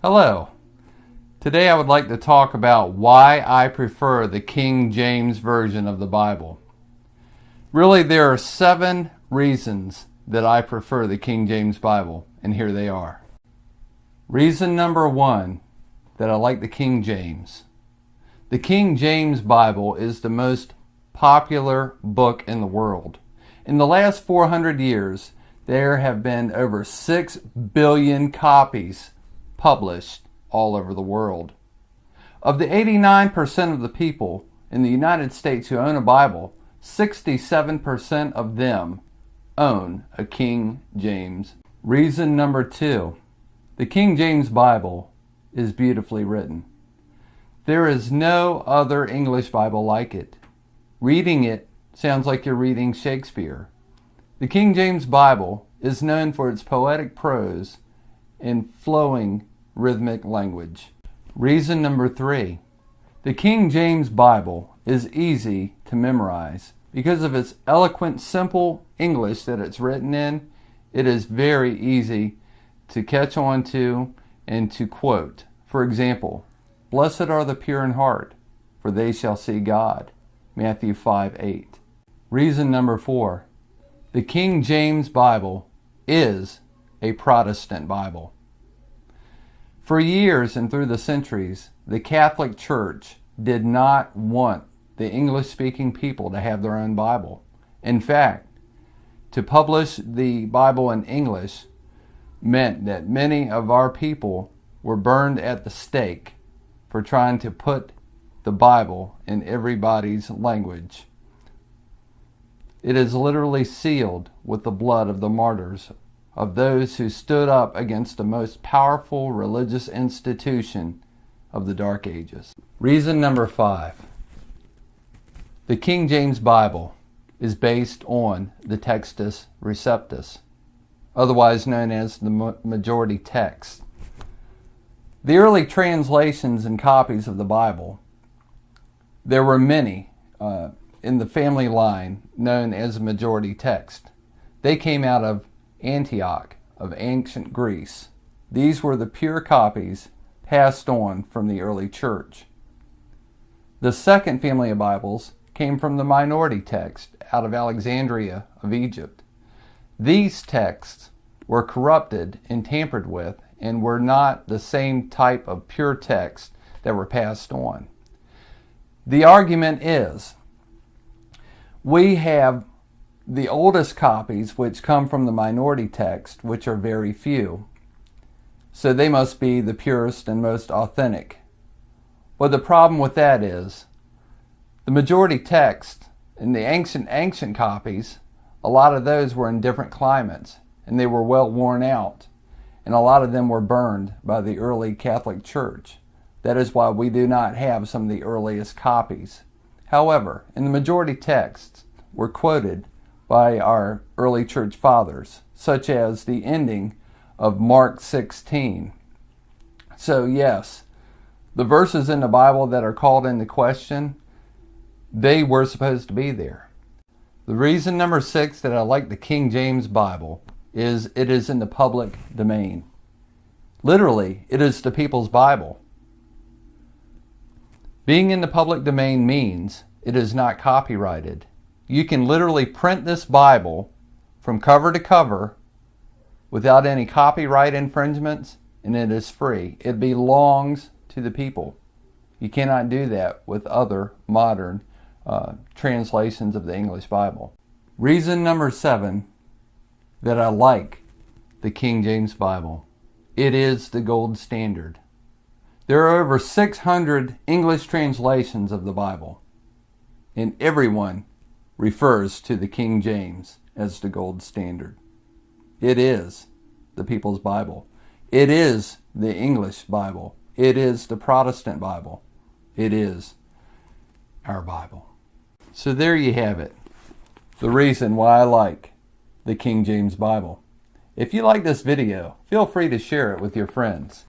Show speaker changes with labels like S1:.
S1: Hello. Today I would like to talk about why I prefer the King James Version of the Bible. Really, there are 7 reasons that I prefer the King James Bible, and here they are. Reason number 1 that I like the King James. The King James Bible is the most popular book in the world. In the last 400 years, there have been over 6 billion copies published all over the world. Of the 89% of the people in the United States who own a Bible, 67% of them own a King James. Reason number 2, the King James Bible is beautifully written. There is no other English Bible like it. Reading it sounds like you're reading Shakespeare. The King James Bible is known for its poetic prose and flowing rhythmic language. Reason number 3, the King James Bible is easy to memorize. Because of its eloquent, simple English that it's written in, it is very easy to catch on to and to quote. For example, "Blessed are the pure in heart, for they shall see God." Matthew 5:8. Reason number 4, the King James Bible is a Protestant Bible. For years and through the centuries, the Catholic Church did not want the English-speaking people to have their own Bible. In fact, to publish the Bible in English meant that many of our people were burned at the stake for trying to put the Bible in everybody's language. It is literally sealed with the blood of the martyrs, of those who stood up against the most powerful religious institution of the Dark Ages. Reason number 5. The King James Bible is based on the Textus Receptus, otherwise known as the majority text. The early translations and copies of the Bible, there were many in the family line known as majority text. They came out of Antioch of ancient Greece. These were the pure copies passed on from the early church. The second family of Bibles came from the minority text out of Alexandria of Egypt. These texts were corrupted and tampered with and were not the same type of pure text that were passed on. The argument is, we have the oldest copies, which come from the minority text, which are very few. So they must be the purest and most authentic. But the problem with that is, the majority text in the ancient copies, a lot of those were in different climates, and they were well worn out, and a lot of them were burned by the early Catholic Church. That is why we do not have some of the earliest copies. However, in the majority texts were quoted by our early church fathers, such as the ending of Mark 16. So yes, the verses in the Bible that are called into question, they were supposed to be there. The reason number 6 that I like the King James Bible is it is in the public domain. Literally, it is the people's Bible. Being in the public domain means it is not copyrighted. You can literally print this Bible from cover to cover without any copyright infringements, and it is free. It belongs to the people. You cannot do that with other modern translations of the English Bible. Reason number 7 that I like the King James Bible. It is the gold standard. There are over 600 English translations of the Bible, and everyone refers to the King James as the gold standard. It is the people's Bible. It is the English Bible. It is the Protestant Bible. It is our Bible. So there you have it. The reason why I like the King James Bible. If you like this video, feel free to share it with your friends.